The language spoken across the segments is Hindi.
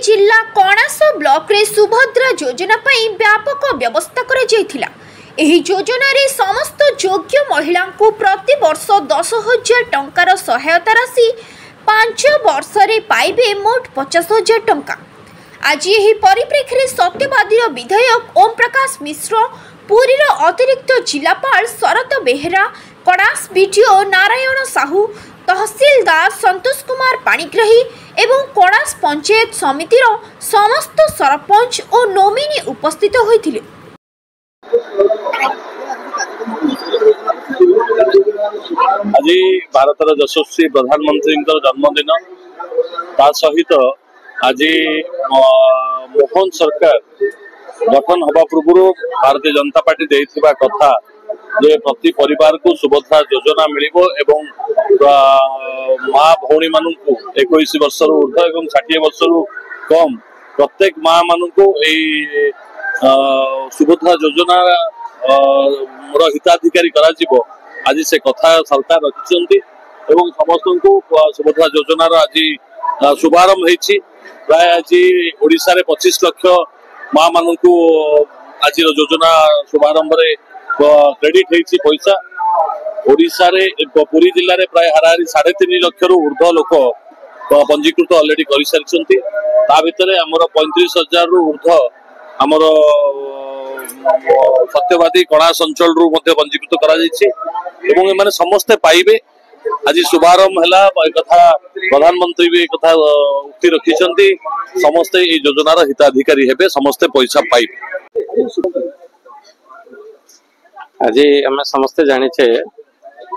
जिला कणास ब्लॉक रे सुभद्रा योजना पाई व्यापक व्यवस्था करा जायथिला। एही योजना रे समस्त योग्य महिला को प्रति वर्ष 10,000 टंकार सहायता राशि 5 वर्ष रे पाइबे मोट 50,000 टंका। आज यही परिप्रेक्षी रे सत्यवादी विधायक ओम प्रकाश मिश्र, पुरी अतिरिक्त जिलापाल शरद बेहेरा, कणास बीडीओ नारायण साहू, तहसीलदार संतोष कुमार पाणिग्राही एवं कणास पंचायत समितिर समस्त सरपंच और नोमिनी उपस्थित होइथिले। आज भारतर यशस्वी प्रधानमंत्री जन्मदिन ता सहित आज मोहन सरकार गठन हवा पूर्व भारतीय जनता पार्टी देथिबा कथा जे प्रति परिवार को सुभद्रा योजना मिलिबो एवं माँ भौणी मान 21 वर्ष ऊर्ध एवं 60 वर्ष कम प्रत्येक माँ मान सुभद्रा योजना हिताधिकारी करा आज से कथा सरकार रखिंट एवं समस्त को सुभद्रा योजनार आज शुभारंभ होती। प्राय आज ओडिशा रे 25 लाख माँ मान आज योजना शुभारंभ क्रेडिट होती पैसा। ओडिशा रे पुरी जिले में प्राय हाराहारी 3.5 लाख ऊर्ध लोक पंजीकृत ऑलरेडी कर सारी। आमर 35,000 रु ऊर्ध आमर सत्यवादी कणास अंचल पंजीकृत कर समस्ते पाइबे। आज शुभारंभ है कथा प्रधानमंत्री भी कथा उक्ति रखिंट समस्ते ये योजनार हिताधिकारी हेबे, समस्ते पैसा पाइबे। आज आम समस्ते जानिछे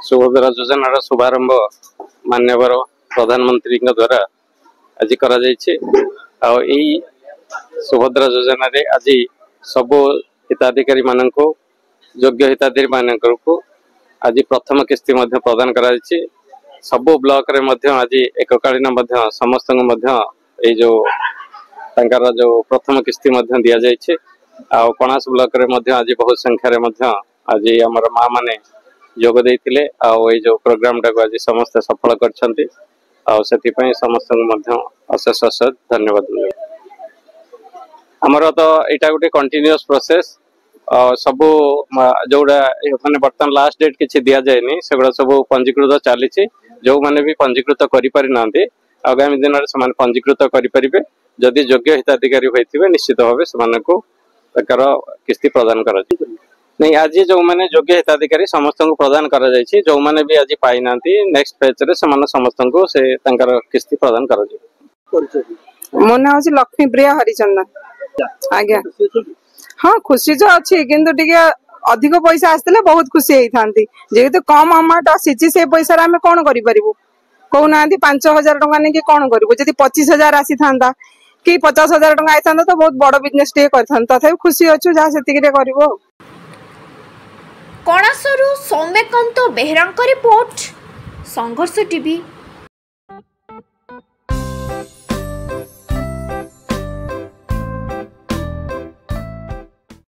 सुभद्रा योजनार शुभारंभ माननीय प्रधानमंत्री द्वारा आज करा जायछि। सुभद्रा योजना रे आज सब हिताधिकारी मानक योग्य हिताधिकारी मानक आज प्रथम किस्ती प्रदान करा जायछि। सब ब्लॉक रे मध्य आज एककालीन समस्त जो तांकर जो प्रथम किस्ती दिया जायछि। कणास ब्लॉक रे मध्य आज बहुत संख्या रे आज आमर माँ माने जोग देइतिले ये जो प्रोग्राम टाको आज समस्त सफल करछन्ति से समस्त अशेष अशेष धन्यवाद। आमर तो यहाँ गोटे कंटिन्यूअस प्रोसेस सब जोड़ा माने बर्तमान लास्ट डेट किसी दि जाए सेगुड़ा सब पंजीकृत चली। जो मैंने भी पंजीकृत करें आगामी दिन में पंजीकृत करेंगे। जदि योग्य हिताधिकारी होते निश्चित भाव से किस्ती प्रदान कर नहीं। आज जो मैंने योग्य हिताधिकारी समस्त को प्रदान कर जो मैंने भी आज पाई ना नेक्स्ट पेज रे समस्त को से किस्ती प्रदान कर। मो ना हूँ लक्ष्मी प्रिया हरिचंदन। आज्ञा हाँ खुशी जो अच्छी किंतु टिके अधिक पैसा आसते बहुत खुशी होता जेहेतु कम अमाउंट आसी से पैसा आम कौन करूँ कहना 5,000 टंका नहीं कौन करूँ। जब 25,000 आसी था कि 50,000 टंका आई था तो बहुत बड़ बिजनेस टे कर खुशी अच्छु जहाँ से कर। कणासरू सौम्यकांत बेहरा रिपोर्ट, संघर्ष टीवी।